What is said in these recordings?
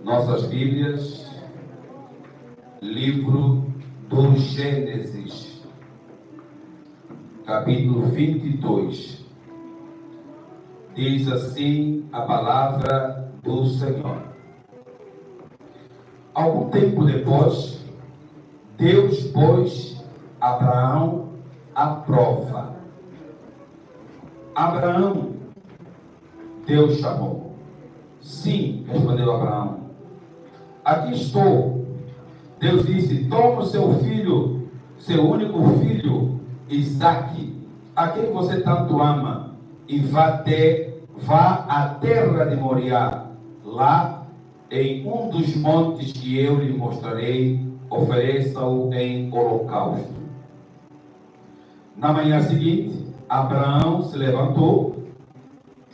nossas Bíblias, livro do Gênesis, capítulo 22. Diz assim a palavra do Senhor. Algum tempo depois, Deus pôs Abraão à prova. Abraão, Deus chamou. Sim, respondeu Abraão. Aqui estou. Deus disse: toma o seu filho, seu único filho, Isaque, a quem você tanto ama, e vá à terra de Moriá. Lá, em um dos montes que eu lhe mostrarei, ofereça-o em holocausto. Na manhã seguinte, Abraão se levantou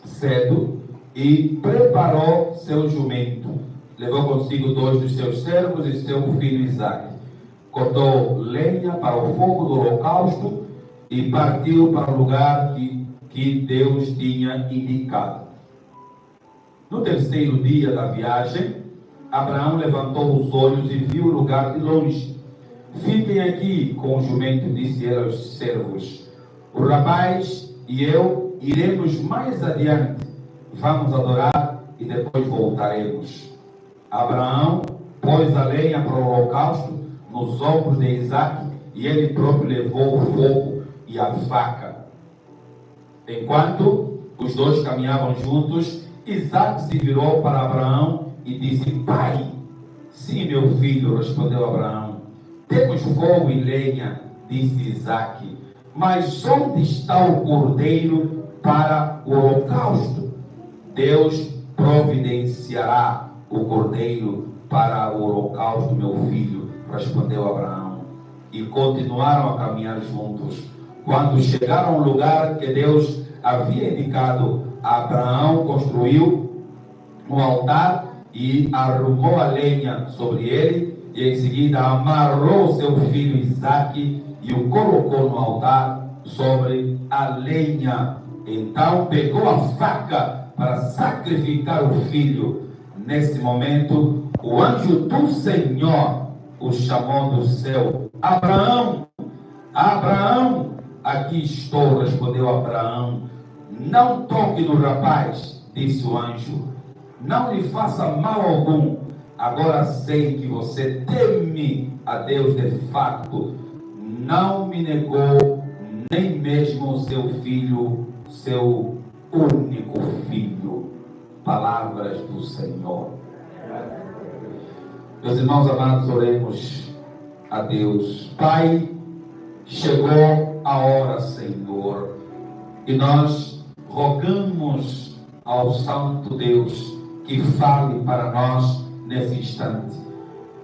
cedo e preparou seu jumento. Levou consigo 2 dos seus servos e seu filho Isaque. Cortou lenha para o fogo do holocausto e partiu para o lugar que Deus tinha indicado. No terceiro dia da viagem, Abraão levantou os olhos e viu o lugar de longe. Fiquem aqui com o jumento, disse ele aos servos. O rapaz e eu iremos mais adiante. Vamos adorar e depois voltaremos. Abraão pôs a lenha para o holocausto nos ombros de Isaque e ele próprio levou o fogo e a faca. Enquanto os dois caminhavam juntos, Isaque se virou para Abraão e disse: Pai. Sim, meu filho, respondeu Abraão. Temos fogo e lenha, disse Isaque. Mas onde está o cordeiro para o holocausto? Deus providenciará o cordeiro para o holocausto, meu filho, respondeu Abraão. E continuaram a caminhar juntos. Quando chegaram ao lugar que Deus havia indicado, Abraão construiu um altar e arrumou a lenha sobre ele, e em seguida amarrou seu filho Isaque e o colocou no altar sobre a lenha. Então pegou a faca para sacrificar o filho. Nesse momento, o anjo do Senhor o chamou do céu: Abraão, Abraão. Aqui estou, respondeu Abraão. Não toque no rapaz, disse o anjo. Não lhe faça mal algum. Agora sei que você teme a Deus de fato. Não me negou nem mesmo o seu filho, seu único filho. Palavras do Senhor. Meus irmãos amados, oremos a Deus. Pai, chegou a hora, Senhor, e nós rogamos ao Santo Deus que fale para nós nesse instante.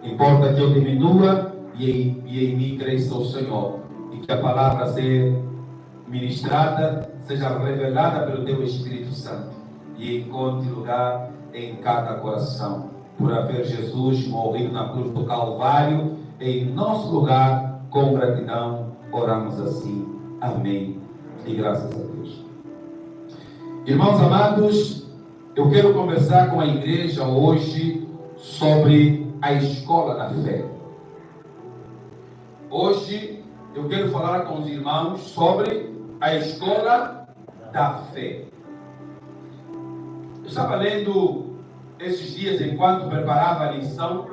Importa que eu diminua e em mim cresça o Senhor, e que a palavra seja ministrada, seja revelada pelo Teu Espírito Santo e encontre lugar em cada coração. Por haver Jesus morrido na cruz do Calvário em nosso lugar, com gratidão, oramos assim. Amém. E graças a Deus. Irmãos amados, eu quero conversar com a igreja hoje sobre a escola da fé. Hoje eu quero falar com os irmãos sobre a escola da fé. Eu estava lendo esses dias, enquanto preparava a lição,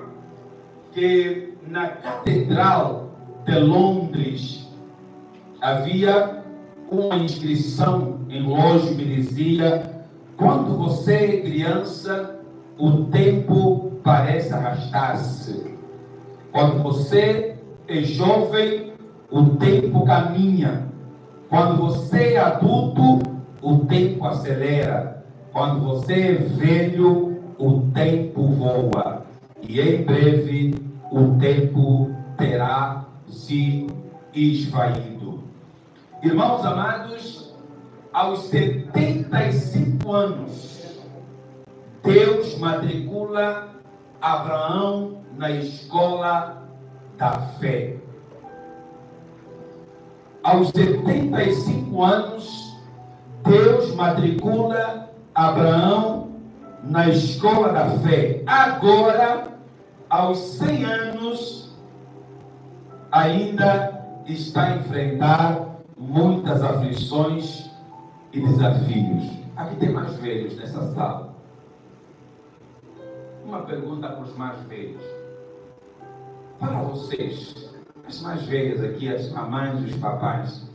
que na Catedral de Londres havia uma inscrição em loja que dizia: quando você é criança, o tempo parece arrastar-se. Quando você é jovem, o tempo caminha. Quando você é adulto, o tempo acelera. Quando você é velho, o tempo voa. E em breve, o tempo terá se esvaído. Irmãos amados, aos 75 anos, Deus matricula Abraão na escola da fé. Aos 75 anos, Deus matricula Abraão na escola da fé. Agora, aos 100 anos, ainda está a enfrentar muitas aflições e desafios. Aqui tem mais velhos nessa sala. Uma pergunta para os mais velhos. Para vocês, as mais velhas aqui, as mamães e os papais,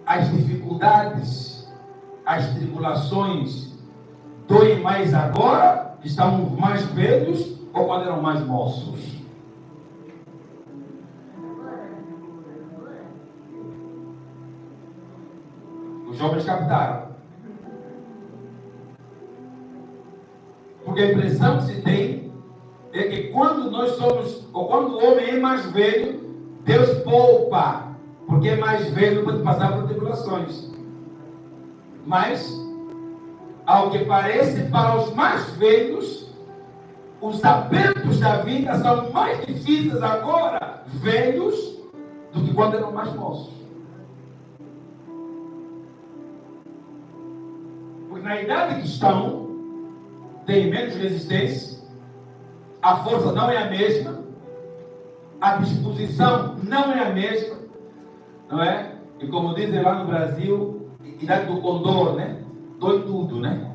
as dificuldades, as tribulações doem mais agora? Estão mais velhos ou quando eram mais moços? Os jovens captaram. Porque a impressão que se tem é que quando nós somos, ou quando o homem é mais velho, Deus poupa, porque é mais velho para passar por tribulações. Mas, ao que parece, para os mais velhos, os apertos da vida são mais difíceis agora, velhos, do que quando eram mais moços. Porque na idade que estão, tem menos resistência, a força não é a mesma, a disposição não é a mesma, não é? E como dizem lá no Brasil, idade do condor, né? Dói tudo, né?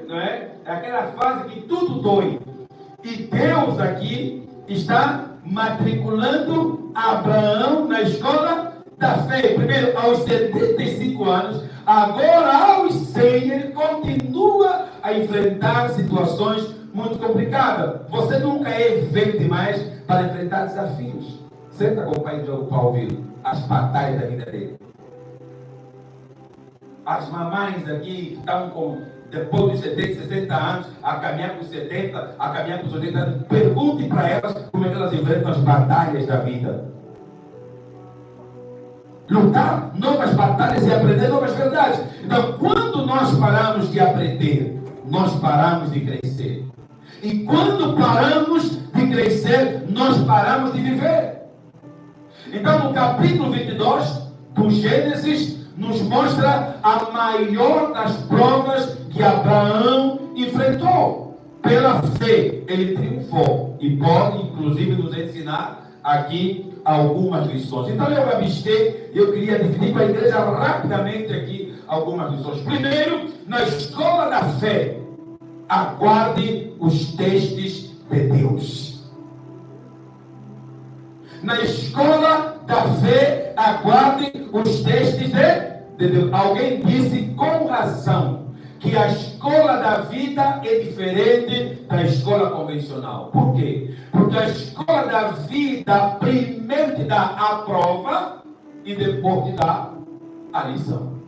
Não é? É aquela fase que tudo dói. E Deus aqui está matriculando Abraão na escola da fé. Primeiro aos 75 anos, agora aos 100 ele continua a enfrentar situações muito complicadas. Você nunca é velho demais para enfrentar desafios. Senta com o pai de para ouvir as batalhas da vida dele. As mamães aqui que estão com, depois dos 70, 60 anos, a caminhar para os 70, a caminhar para os 80 anos, pergunte para elas como é que elas enfrentam as batalhas da vida. Lutar novas batalhas e aprender novas verdades. Então, quando nós paramos de aprender, nós paramos de crescer. E quando paramos de crescer, nós paramos de viver. Então, no capítulo 22 do Gênesis, nos mostra a maior das provas que Abraão enfrentou. Pela fé, ele triunfou. E pode, inclusive, nos ensinar aqui algumas lições. Então, eu abstei e eu queria dividir com a igreja rapidamente aqui algumas lições. Primeiro, na escola da fé, aguarde os testes de Deus. Na escola da fé, aguarde os testes de Deus. Alguém disse com razão que a escola da vida é diferente da escola convencional. Por quê? Porque a escola da vida primeiro te dá a prova e depois te dá a lição.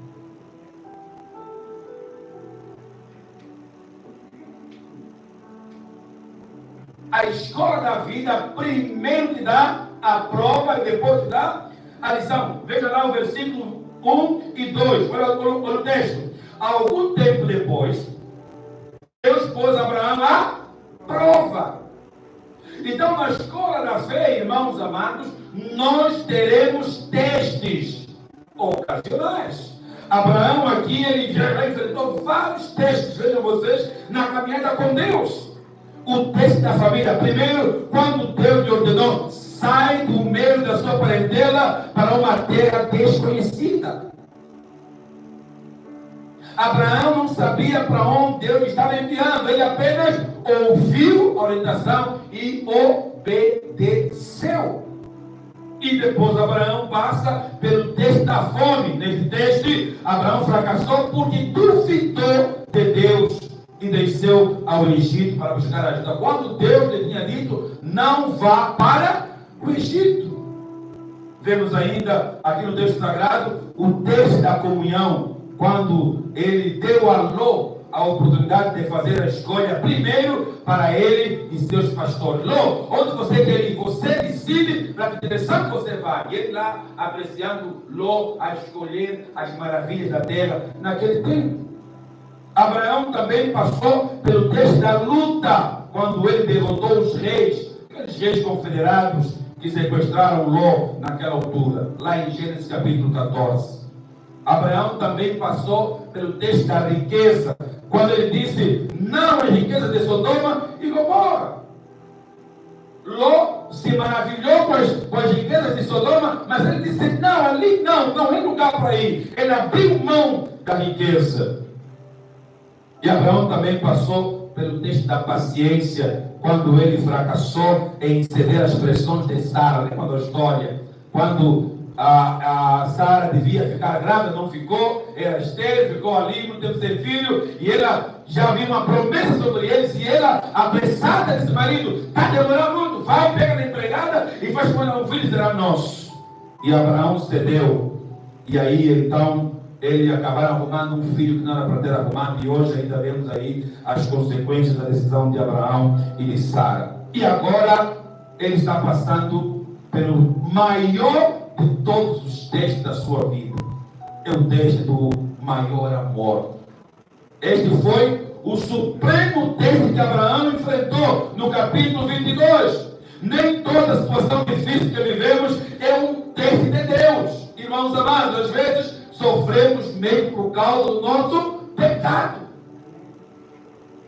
A escola da vida primeiro te dá a prova e depois te dá a lição. Veja lá o versículo 1 e 2. Olha o texto. Algum tempo depois, Deus pôs Abraão à prova. Então, na escola da fé, irmãos amados, nós teremos testes ocasionais. Abraão aqui, ele já enfrentou vários testes, vejam vocês, na caminhada com Deus. O teste da família, primeiro, quando Deus lhe ordenou, sai do meio da sua parentela para uma terra desconhecida. Abraão não sabia para onde Deus estava enviando, ele apenas ouviu a orientação e obedeceu. E depois Abraão passa pelo teste da fome. Neste teste, Abraão fracassou porque duvidou de Deus e desceu ao Egito para buscar ajuda. Quando Deus lhe tinha dito, não vá para o Egito. Vemos ainda aqui no texto sagrado o teste da comunhão, quando ele deu a Ló a oportunidade de fazer a escolha primeiro para ele e seus pastores. Ló, onde você quer ir? Você decide para que direção que você vai. E ele lá apreciando Ló a escolher as maravilhas da terra naquele tempo. Abraão também passou pelo teste da luta, quando ele derrotou os reis, aqueles reis confederados que sequestraram Ló naquela altura, lá em Gênesis capítulo 14. Abraão também passou pelo teste da riqueza, quando ele disse não às riquezas de Sodoma e Gomorra. Ló se maravilhou com as riquezas de Sodoma, mas ele disse não, ali não é lugar para ir. Ele abriu mão da riqueza. E Abraão também passou pelo teste da paciência, quando ele fracassou em ceder às pressões de Sara. Lembra da história? Quando a Sara devia ficar grávida, não ficou, era estéril, ficou ali, não teve seu filho, e ela já havia uma promessa sobre eles, e ela, apressada, disse: marido, está demorando muito, vai, pega a empregada e faz com ela, o filho será nosso. E Abraão cedeu, e aí então ele acabaram arrumando um filho que não era para ter arrumado, e hoje ainda vemos aí as consequências da decisão de Abraão e de Sara. E agora ele está passando pelo maior de todos os testes da sua vida. É o teste do maior amor. Este foi o supremo teste que Abraão enfrentou no capítulo 22. Nem toda situação difícil que vivemos é um teste de Deus. Irmãos amados, às vezes sofremos mesmo por causa do nosso pecado.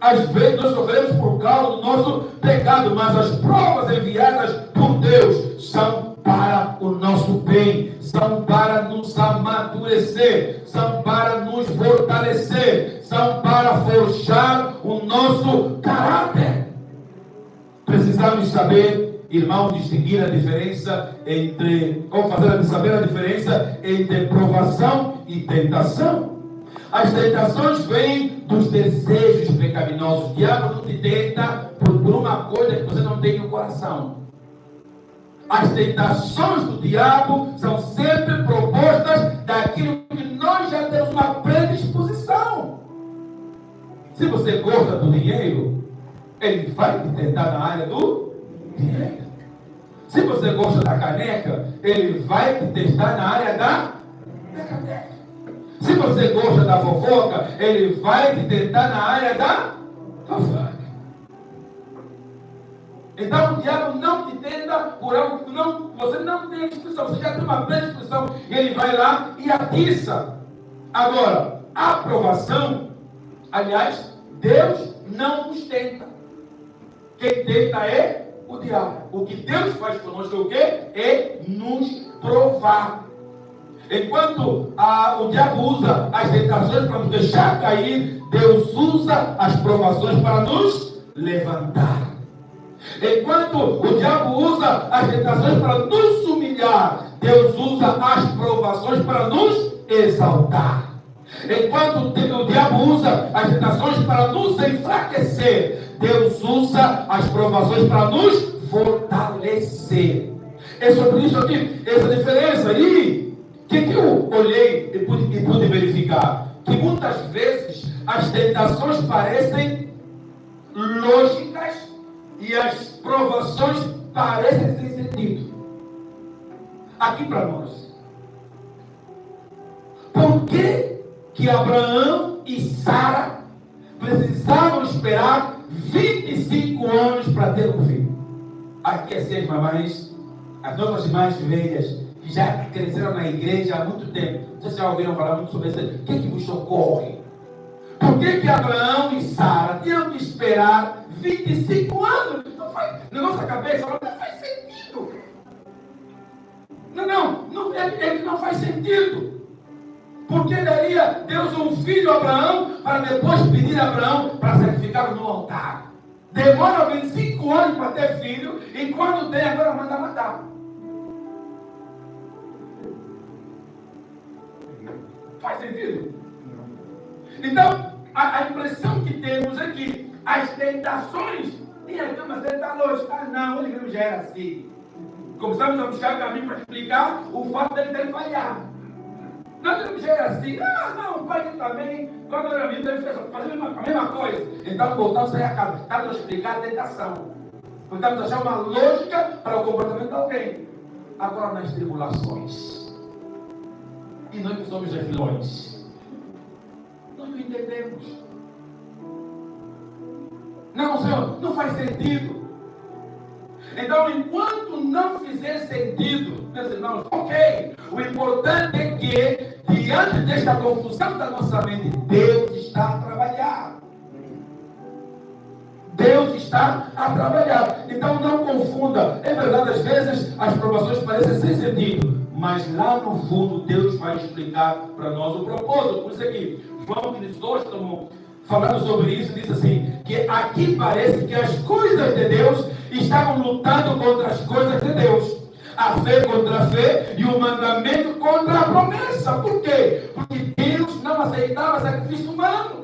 Às vezes nós sofremos por causa do nosso pecado, mas as provas enviadas por Deus são para o nosso bem, são para nos amadurecer, são para nos fortalecer, são para forjar o nosso caráter. Precisamos saber, irmão, distinguir a diferença entre, ou saber a diferença entre provação e tentação. As tentações vêm dos desejos pecaminosos. O diabo não te tenta por uma coisa que você não tem no coração. As tentações do diabo são sempre propostas daquilo que nós já temos uma predisposição. Se você gosta do dinheiro, ele vai te tentar na área do dinheiro. Se você gosta da caneca, ele vai te testar na área da caneca. Se você gosta da fofoca, ele vai te tentar na área da fofoca. Então o diabo não te tenta por algo que você não tem disposição, você já tem uma predisposição, e ele vai lá e atiça. Agora, a aprovação, aliás, Deus não nos tenta. Quem tenta é o diabo. O que Deus faz conosco é o quê? É nos provar. Enquanto o diabo usa as tentações para nos deixar cair, Deus usa as provações para nos levantar. Enquanto o diabo usa as tentações para nos humilhar, Deus usa as provações para nos exaltar. Enquanto o diabo usa as tentações para nos enfraquecer, Deus usa as provações para nos fortalecer. É sobre isso aqui, essa diferença. E o que eu olhei e pude verificar? Que muitas vezes as tentações parecem lógicas e as provações parecem sem sentido. Aqui para nós. Por que Abraão e Sara precisavam esperar 25 anos para ter um filho? Aqui assim as mamães, as nossas irmãs velhas, que já cresceram na igreja há muito tempo. Vocês já ouviram falar muito sobre isso? O que vos ocorre? Por que Abraão e Sara tinham que esperar 25 anos? Na nossa cabeça não faz sentido. Ele não faz sentido. Porque daria Deus um filho a Abraão para depois pedir a Abraão para sacrificá-lo no altar? Demora 25 anos para ter filho, e quando tem, agora manda matar. Faz sentido? Então, a impressão que temos é que as tentações têm uma certa lógica. Ah, não, ele já era assim. Começamos a buscar caminho para explicar o fato dele ter falhado. Não, ele já era assim. Ah, não, o pai dele também, quando era menino, ele fez a mesma coisa. Então, voltamos aí a casa. Estamos a explicar a tentação. Tentamos achar uma lógica para o comportamento de alguém. Agora, nas tribulações. E nós que somos refilões, nós não entendemos. Não, Senhor, não faz sentido. Então, enquanto não fizer sentido, meus irmãos, ok, O importante é que, diante desta confusão da nossa mente, Deus está a trabalhar. Deus está a trabalhar. Então não confunda. É verdade, às vezes as provações parecem sem sentido, mas lá no fundo Deus vai explicar para nós o propósito. Por isso aqui, João 2, estamos falando sobre isso, diz assim, que aqui parece que as coisas de Deus estavam lutando contra as coisas de Deus. A fé contra a fé e o mandamento contra a promessa. Por quê? Porque Deus não aceitava sacrifício humano.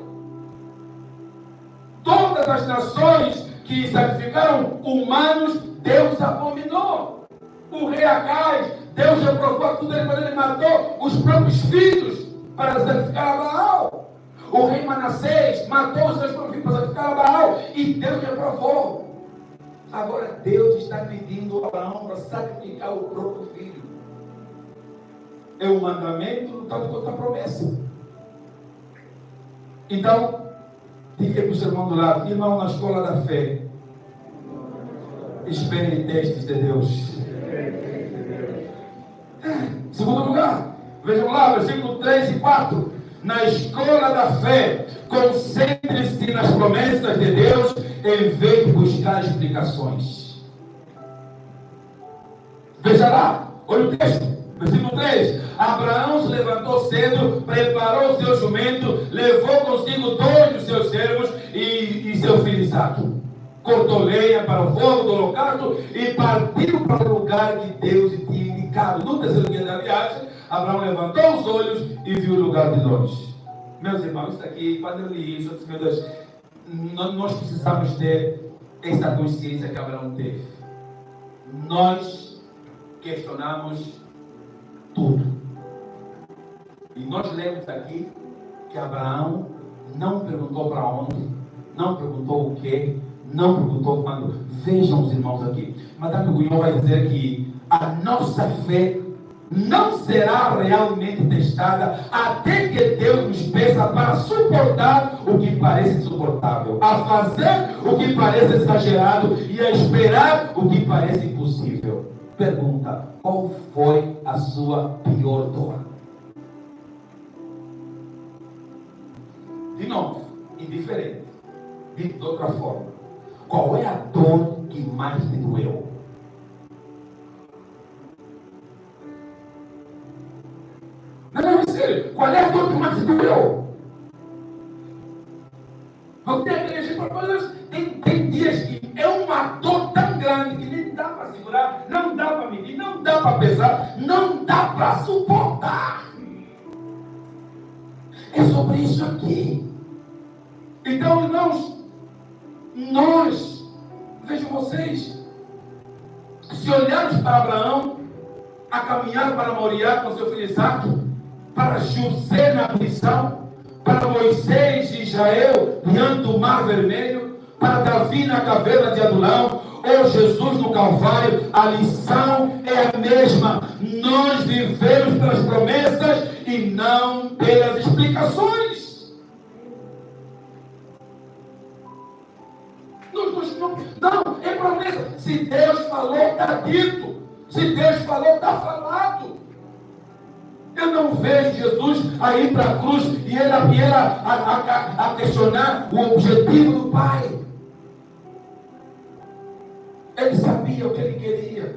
Todas as nações que sacrificaram humanos, Deus abominou. O rei Acais, Deus reprovou tudo quando ele matou os próprios filhos para sacrificar a Baal. O rei Manassés matou os seus próprios filhos para sacrificar a Baal e Deus reprovou. Agora Deus está pedindo a Abraão para sacrificar o próprio filho. É o mandamento lutando contra a promessa. Então, diga para o seu irmão do lado, irmão, na escola da fé, espere testes de Deus. Segundo lugar, vejam lá, versículo 3 e 4. Na escola da fé, concentre-se nas promessas de Deus em vez de buscar explicações. Veja lá, olha o texto, versículo 3. Abraão se levantou cedo, preparou o seu jumento, levou consigo 2 dos seus servos e seu filho Isaque. Cortou lenha para o fogo do holocausto e partiu para o lugar que Deus tinha indicado. No terceiro dia da viagem, Abraão levantou os olhos e viu o lugar de longe. Meus irmãos, isso aqui, quando eu li isso, eu disse, meu Deus, nós precisamos ter essa consciência que Abraão teve. Nós questionamos tudo. E nós lemos aqui que Abraão não perguntou para onde, não perguntou o que, não perguntou quando. Vejam os irmãos aqui. Madame Guion vai dizer que a nossa fé não será realmente testada até que Deus nos peça para suportar o que parece insuportável, a fazer o que parece exagerado e a esperar o que parece impossível. Pergunta: qual foi a sua pior dor? De novo, indiferente. De outra forma, qual é a dor que mais te doeu? Não, é sério. Qual é a dor que mais te doeu? Porque tem dias que é uma dor tão grande que nem dá para segurar, não dá para medir, não dá para pesar, não dá para suportar. É sobre isso aqui. Então, irmãos, nós, vejam vocês, se olharmos para Abraão, a caminhar para Moriá com seu filho Isaque, para José na prisão, para Moisés e Israel diante do mar vermelho, para Davi na caverna de Adulão, ou Jesus no Calvário, a lição é a mesma. Nós vivemos pelas promessas e não pelas explicações. Não, é promessa. Se Deus falou, está dito. Se Deus falou, está falado. Eu não vejo Jesus a ir para a cruz e ele a questionar o objetivo do Pai. Ele sabia o que ele queria.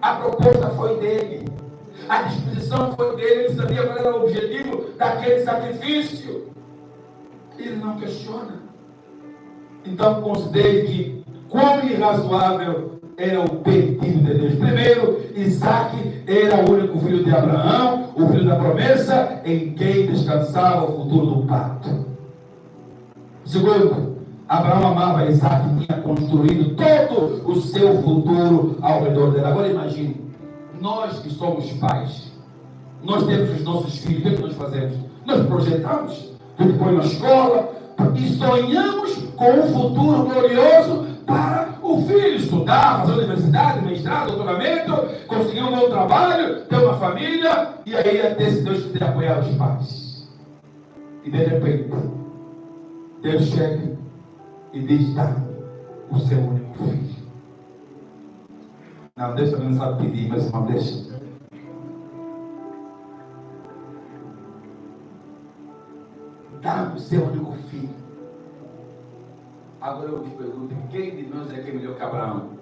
A proposta foi dele. A disposição foi dele. Ele sabia qual era o objetivo daquele sacrifício. Ele não questiona. Então considere que quão irrazoável era o pedido de Deus. Primeiro, Isaque era o único filho de Abraão, o filho da promessa, em quem descansava o futuro do pacto. Segundo, Abraão amava Isaque e tinha construído todo o seu futuro ao redor dele. Agora imagine, nós que somos pais, nós temos os nossos filhos, o que nós fazemos? Nós projetamos, a gente põe na escola e sonhamos com um futuro glorioso para o filho estudar, fazer universidade, mestrado, doutoramento, conseguir um bom trabalho, ter uma família, e aí até se Deus quiser apoiar os pais. E de repente, Deus chega e diz: dá-me o seu único filho. Não, Deus também não sabe pedir, mas irmão, deixa. dá-me o seu único filho. Agora eu te pergunto, quem de nós é que é melhor que Abraão?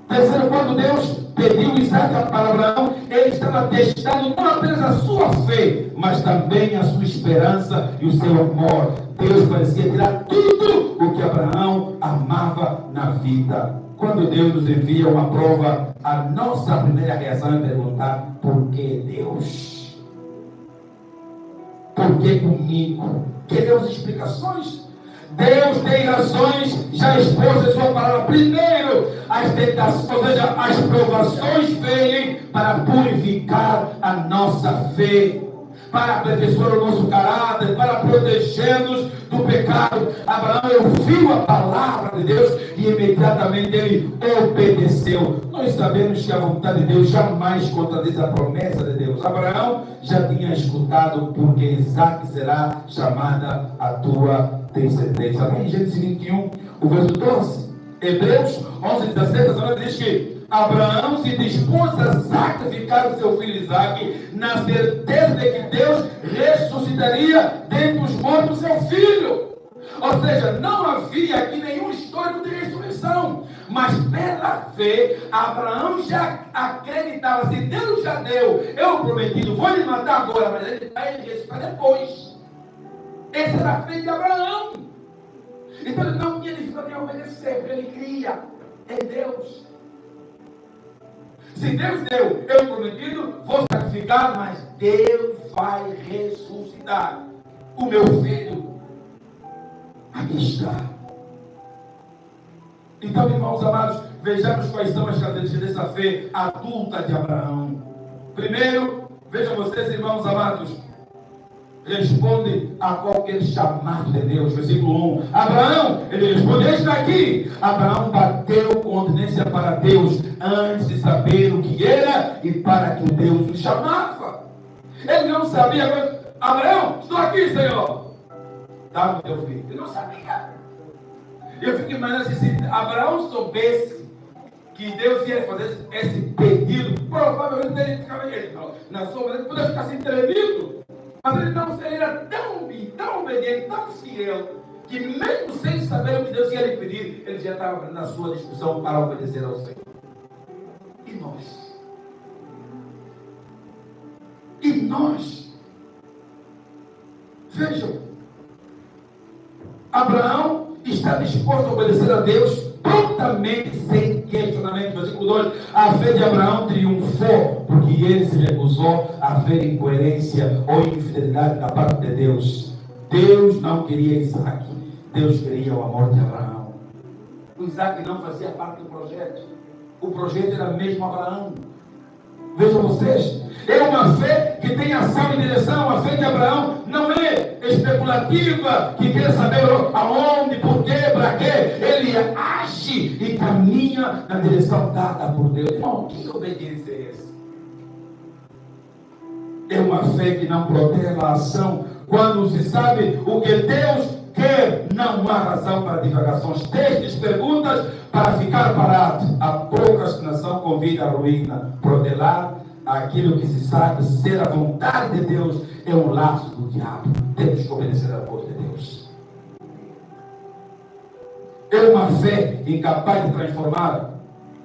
Terceiro, quando Deus pediu Isaac para Abraão, ele estava testando não apenas a sua fé, mas também a sua esperança e o seu amor. Deus parecia tirar tudo o que Abraão amava na vida. Quando Deus nos envia uma prova, a nossa primeira reação é perguntar: por que Deus? Por que comigo? Queremos explicações? Deus tem razões, já expôs em sua palavra. Primeiro, as tentações, ou seja, as provações vêm para purificar a nossa fé, para aperfeiçoar o nosso caráter, para proteger-nos do pecado. Abraão ouviu a palavra de Deus e imediatamente ele obedeceu. Nós sabemos que a vontade de Deus jamais contradiz a promessa de Deus. Abraão já tinha escutado: porque Isaac será chamada a tua descendência. Lá em Gênesis 21, o verso 12, Hebreus 11, 17, diz que Abraão se dispôs a sacrificar o seu filho Isaac, na certeza de que Deus ressuscitaria dentre os mortos seu filho. Ou seja, não havia aqui nenhum histórico de ressurreição, mas pela fé, Abraão já acreditava: se Deus já deu, eu prometido, vou lhe matar agora, mas ele vai ressuscitar depois. Essa era a fé de Abraão. Então ele não tinha dificuldade em obedecer, porque ele cria em Deus. Se Deus deu, eu prometido, vou sacrificar, mas Deus vai ressuscitar o meu filho. Aqui está. Então, irmãos amados, vejamos quais são as características dessa fé adulta de Abraão. Primeiro, vejam vocês, irmãos amados, responde a qualquer chamado de Deus. Versículo 1. Abraão, ele responde: está aqui. Abraão bateu continência para Deus antes de saber o que era e para que Deus o chamava. Ele não sabia, mas: Abraão, estou aqui, Senhor. Dá-me teu filho. Ele não sabia. Eu fico imaginando, se Abraão soubesse que Deus ia fazer esse pedido, provavelmente ele ficava na sua maneira, poderia ficar assim tremido. Mas ele não era tão obediente, tão fiel, que mesmo sem saber o que Deus ia lhe pedir, ele já estava na sua disposição para obedecer ao Senhor. E nós? E nós? Vejam, Abraão está disposto a obedecer a Deus prontamente, sem questionamento. Versículo 2: a fé de Abraão triunfou, porque ele se recusou a ver incoerência ou infidelidade da parte de Deus. Deus não queria Isaac, Deus queria o amor de Abraão. O Isaac não fazia parte do projeto, o projeto era mesmo Abraão. Vejam vocês, é uma fé que tem ação e direção. A fé de Abraão não é especulativa, que quer saber aonde, por quê, para quê. Ele age e caminha na direção dada por Deus. Irmão, que obediência é essa? É uma fé que não protege a ação. Quando se sabe o que Deus quer, não há razão para divagações, testes, perguntas, para ficar parado. A procrastinação convida à ruína. Protelar aquilo que se sabe ser a vontade de Deus é um laço do diabo. Temos que obedecer à voz de Deus. É uma fé incapaz de transformar,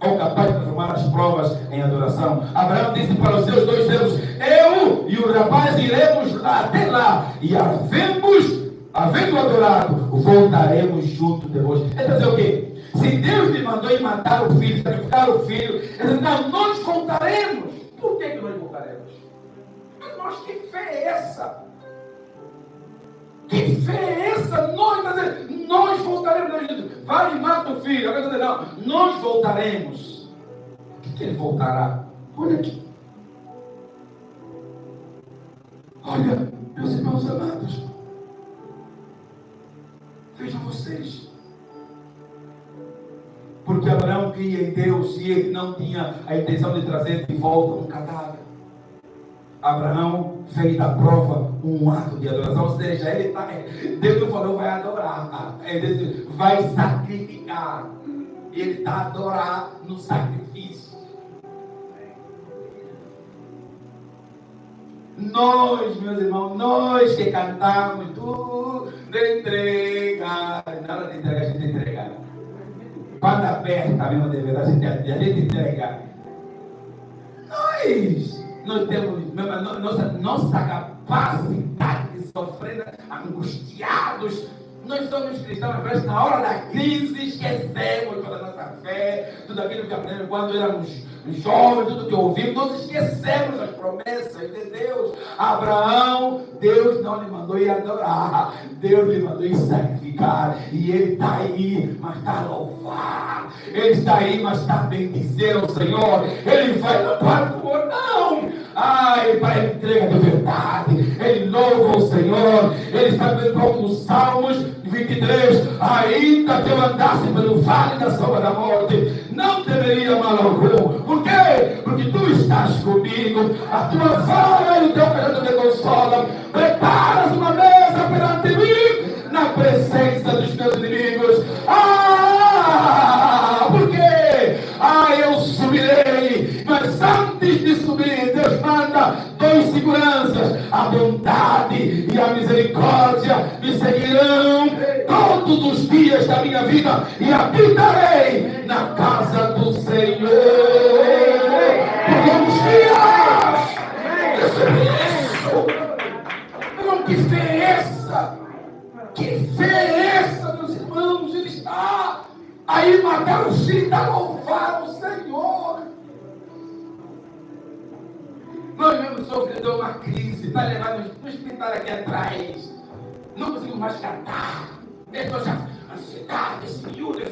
ou capaz de transformar as provas em adoração. Abraão disse para os seus 2 servos: eu e o rapaz iremos até lá, e havendo adorado, voltaremos junto de vós. Ele vai dizer o quê? Se Deus me mandou ir matar o filho, sacrificar o filho, ele diz: não, nós voltaremos. Por que nós voltaremos? Nós, que fé é essa? Que fé é essa? Nós voltaremos. Vai e mata o filho. Agora dizer: não, nós voltaremos. O que ele voltará? Olha aqui. Olha, meus irmãos amados, vejam vocês. Porque Abraão cria em Deus e ele não tinha a intenção de trazer de volta um cadáver. Abraão fez da prova um ato de adoração, ou seja, Deus não falou vai adorar, Deus vai sacrificar. Ele está a adorar no sacrifício. Nós, meus irmãos, nós que cantamos, tudo entrega. Na hora de entregar, a gente entrega. Quando aperta mesmo de verdade, a gente entrega. Nós temos nossa capacidade de sofrer angustiados. Nós somos cristãos, mas na hora da crise esquecemos toda a nossa fé, tudo aquilo que aprendemos quando éramos jovens, tudo que ouvimos, nós esquecemos as promessas de Deus. Abraão, Deus não lhe mandou ir adorar, Deus lhe mandou ir sacrificar, e ele está aí, mas está a louvar, ele está aí, mas está a bendizer ao Senhor, ele vai louvar o Senhor, não! Ele vai entrega de verdade, ele louva o Senhor, ele está vendo nos Salmos 23, ainda que eu andasse pelo vale da sombra da morte, não temeria mal algum. Por quê? Porque tu estás comigo, a tua vara e o teu cajado me consolam. Preparas uma mesa perante mim, na presença dos meus inimigos. Por quê? Eu subirei, mas antes de subir, Deus manda dois seguranças: a bondade e a misericórdia me seguirão todos os dias da minha vida, e habitarei na casa do Senhor por longos dias. Irmão, que fé é essa? Que fé é essa, meus irmãos? Ele está aí matar o filho, está a louvar o Senhor. Nós mesmo sofrendo uma crise, está levando no hospital aqui atrás, não conseguimos mais cantar. Estou já ansiedade, esse miúdo,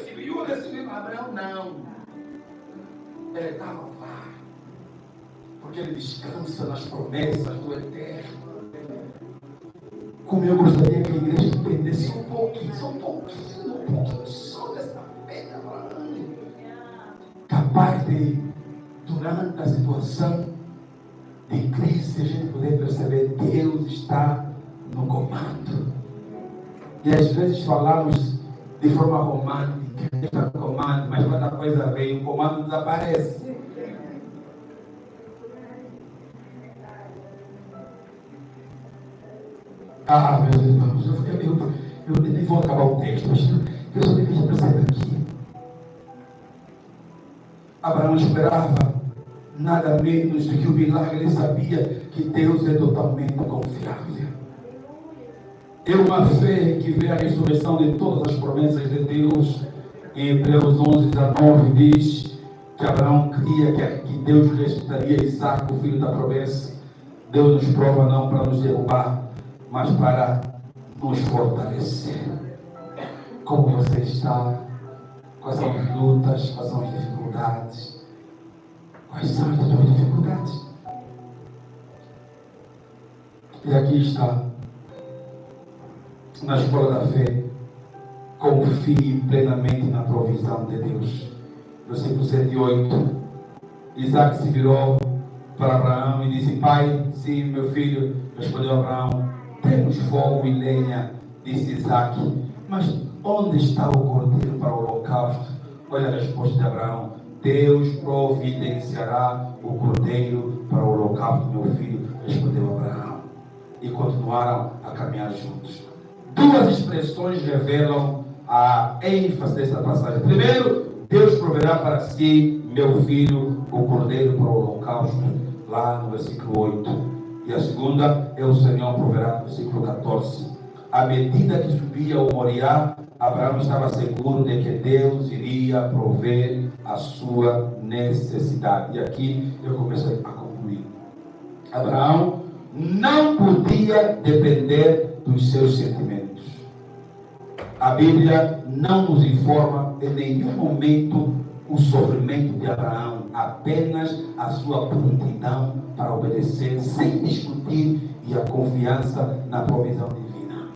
Abraão não. Ele está a louvar, porque ele descansa nas promessas do Eterno. Como eu gostaria que a igreja entendesse um pouquinho só dessa fé de Abraão, capaz de, durante a situação de crise, a gente poder perceber que Deus está no comando. E às vezes falamos de forma romântica, está no comando, mas quando a coisa vem, o comando desaparece. Meus irmãos, eu nem vou acabar o texto, mas eu só devia perceber aqui. Abraão esperava nada menos do que o milagre. Ele sabia que Deus é totalmente confiável. É uma fé que vê a ressurreição de todas as promessas de Deus. Em Hebreus 11:19 diz que Abraão cria que Deus ressuscitaria Isaac, o filho da promessa. Deus nos prova não para nos derrubar, mas para nos fortalecer. Como você está? Quais são as lutas? Quais são as dificuldades? Quais são as tuas dificuldades? E aqui está, na escola da fé: confie plenamente na provisão de Deus. Versículo 7 e 8. Isaac se virou para Abraão e disse: Pai, sim, meu filho. Respondeu Abraão: temos fogo e lenha. Disse Isaac: mas onde está o cordeiro para o holocausto? Olha a resposta de Abraão: Deus providenciará o cordeiro para o holocausto, meu filho. Respondeu Abraão. E continuaram a caminhar juntos. Duas expressões revelam a ênfase dessa passagem. Primeiro, Deus proverá para si, meu filho, o cordeiro para o holocausto, lá no versículo 8. E a segunda é: o Senhor proverá, no versículo 14. À medida que subia o Moriá, Abraão estava seguro de que Deus iria prover a sua necessidade. E aqui eu começo a concluir. Abraão não podia depender dos seus sentimentos. A Bíblia não nos informa em nenhum momento o sofrimento de Abraão, apenas a sua prontidão para obedecer sem discutir e a confiança na provisão divina.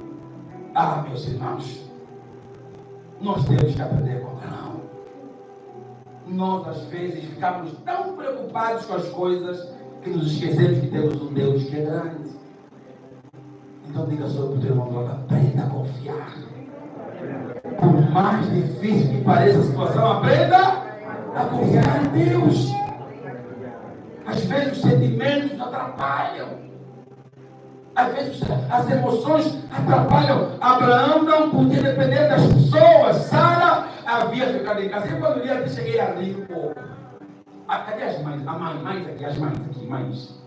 Meus irmãos, nós temos que aprender com Abraão. Nós às vezes ficamos tão preocupados com as coisas que nos esquecemos que temos um Deus que é grande. Então diga só para o teu irmão: aprenda a confiar. Por mais difícil que pareça a situação, aprenda a confiar em Deus. Às vezes os sentimentos nos atrapalham. Às vezes as emoções atrapalham. Abraão não podia depender das pessoas. Sara havia ficado em casa. E quando eu cheguei ali, pô. Cadê as mães? Mães aqui, as mães aqui, mães.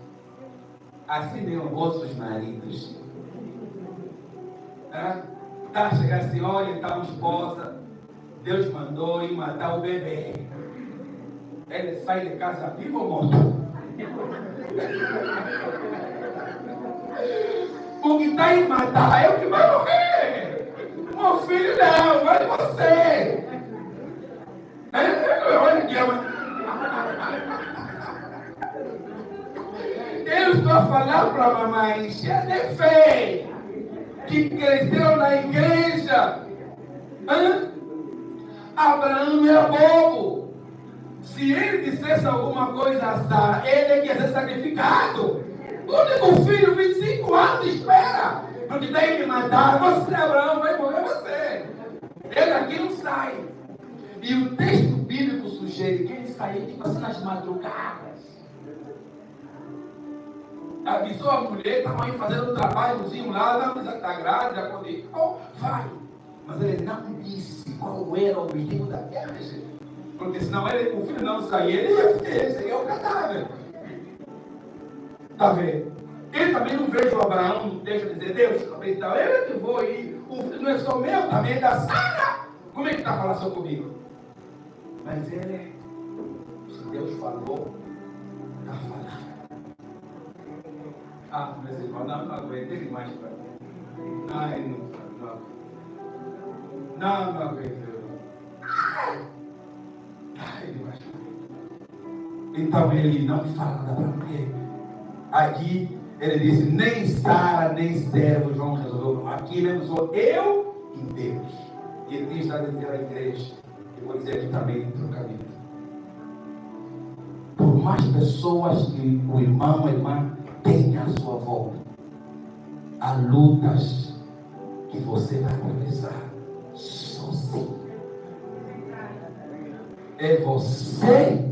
Assim mesmo, vossos maridos. Tá, chegar assim, olha, tá uma esposa. Deus mandou ir matar o bebê. Ele sai de casa vivo ou morto? O que está em matar é o que vai morrer. Meu filho não, vai você. Olha que eu estou a falar para a mamãe cheia de fé, que cresceu na igreja. Abraão era bobo. Se ele dissesse alguma coisa a Sara, ele ia ser sacrificado. O único filho, 25 anos, espera. Porque tem que matar. Você, Abraão, vai morrer você. Ele aqui não sai. E o texto bíblico sugere que ele saiu tipo assim nas madrugadas. Avisou a mulher, estava aí fazendo um trabalhozinho lá, não precisa estar grávida, quando ele, vai. Mas ele não disse qual era o objetivo da viagem. Porque senão o filho não sair, ele ia seria o cadáver. Está vendo? Ele também não vejo o Abraão no texto dizer, Deus, então eu que vou ir, o filho não é só meu, também é da Sara. Como é que está a falar só comigo? Mas ele, se Deus falou, está falando. Mas irmão, não aguentei mais para mim. Ai, não aguentei. Então ele não fala da mulher. Aqui ele disse, nem Sara, nem servos vão resolver. Aqui mesmo sou eu e Deus. E ele está dizendo à igreja, eu vou dizer aqui também no trocamento. Por mais pessoas que o irmão, a irmã tem à sua volta, há lutas que você vai atravessar sozinho. É você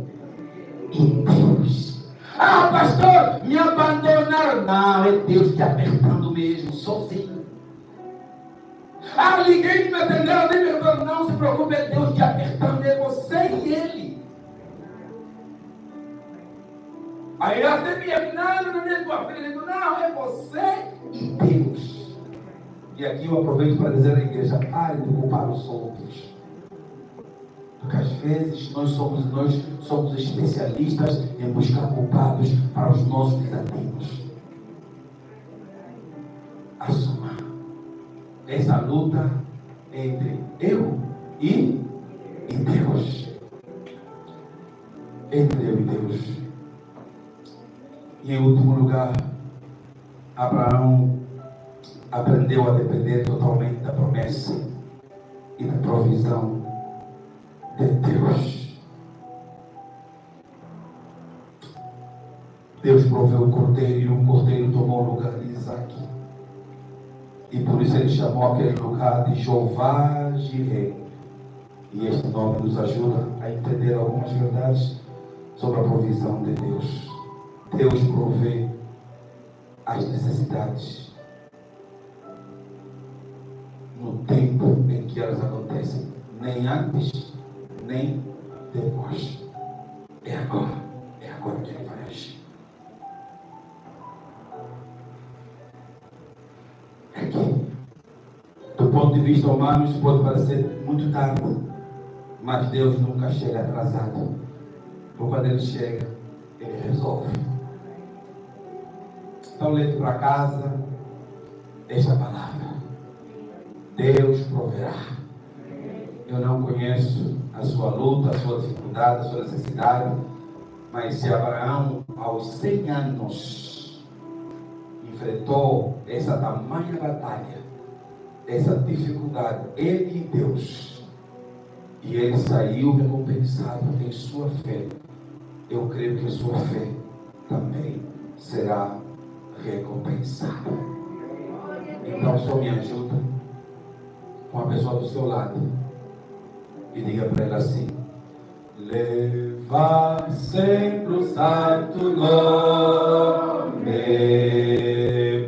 e Deus. Pastor, me abandonaram. Não, é Deus te apertando mesmo, sozinho. Ninguém me atendeu, nem me abandonou. Não se preocupe, é Deus te apertando, é você e Ele. Aí eu até me afinando, não é tua filha. Não, é você e Deus. E aqui eu aproveito para dizer à igreja, pare de culpar os outros. Porque às vezes nós somos especialistas em buscar culpados para os nossos desatentos. Assuma essa luta entre eu e Deus. Entre eu e Deus. E em último lugar, Abraão aprendeu a depender totalmente da promessa e da provisão de Deus. Deus proveu o cordeiro e o cordeiro tomou o lugar de Isaac. E por isso ele chamou aquele lugar de Jeová Jireh. E este nome nos ajuda a entender algumas verdades sobre a provisão de Deus. Deus provê as necessidades no tempo em que elas acontecem, nem antes, nem depois. É agora que Ele vai agir. Aqui, do ponto de vista humano, isso pode parecer muito tarde, mas Deus nunca chega atrasado. Ou quando Ele chega, Ele resolve. Então leve para casa esta palavra. Deus proverá. Eu não conheço a sua luta, a sua dificuldade, a sua necessidade, mas se Abraão, aos 100 anos, enfrentou essa tamanha batalha, essa dificuldade, ele e Deus, e ele saiu recompensado em sua fé, eu creio que a sua fé também será recompensada. Então só me ajuda com a pessoa do seu lado e diga para ela assim: leva sempre o santo nome,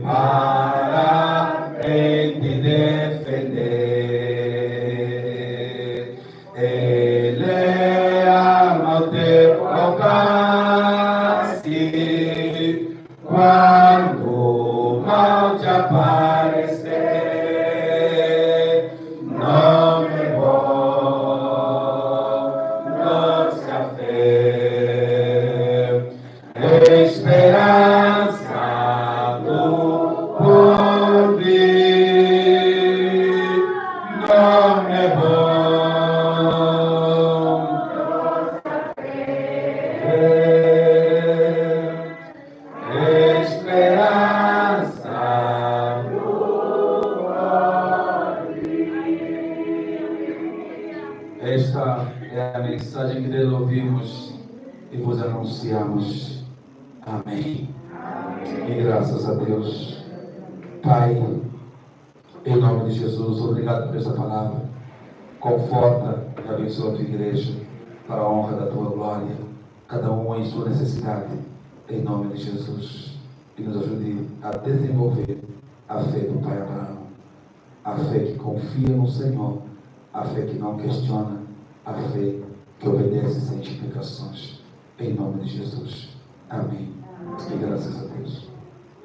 Pai. quando o mal te aparecer, não é bom, nossa fé, esperança do porvir, não é bom. Esta é a mensagem que nele ouvimos e vos anunciamos. Amém. E graças a Deus. Pai, em nome de Jesus, obrigado por esta palavra. Conforta e abençoa a tua igreja para a honra da tua glória, cada um em sua necessidade, em nome de Jesus. E nos ajude a desenvolver a fé do Pai Abraão, a fé que confia no Senhor, a fé que não questiona, a fé que obedece sem explicações. Em nome de Jesus. Amém. E graças a Deus.